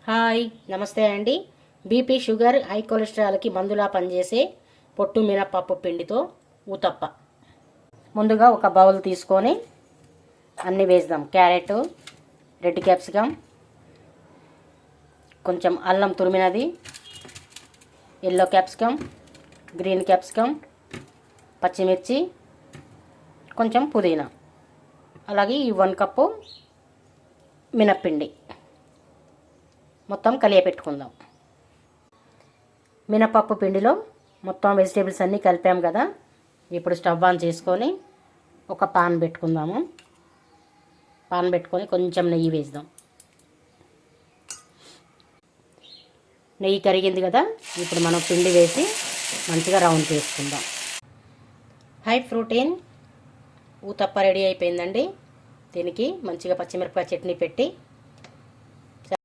Hi నమస్తే అండి. BP sugar high కొలెస్ట్రాల్కి మందులా పనిచేసే పొట్టు మినపప్పు పిండితో ఊతప్ప. ముందుగా ఒక బౌల్ తీసుకొని అన్నీ వేద్దాం. క్యారెట్, రెడ్ క్యాప్సికమ్, కొంచెం అల్లం తురిమినది, ఎల్లో క్యాప్సికమ్, గ్రీన్ క్యాప్సికమ్, పచ్చిమిర్చి, కొంచెం పుదీనా, అలాగే ఈ 1 కప్పు మినప్పిండి మొత్తం కలియపెట్టుకుందాం. మినపప్పు పిండిలో మొత్తం వెజిటేబుల్స్ అన్నీ కలిపాం కదా. ఇప్పుడు స్టవ్ ఆన్ చేసుకొని ఒక పాన్ పెట్టుకుందాము. పాన్ పెట్టుకొని కొంచెం నెయ్యి వేద్దాం. నెయ్యి కరిగింది కదా. ఇప్పుడు మనం పిండి వేసి మంచిగా రౌండ్ చేసుకుందాం. హై ప్రోటీన్ ఊతప్ప రెడీ అయిపోయిందండి. దీనికి మంచిగా పచ్చిమిరపకాయ చట్నీ పెట్టి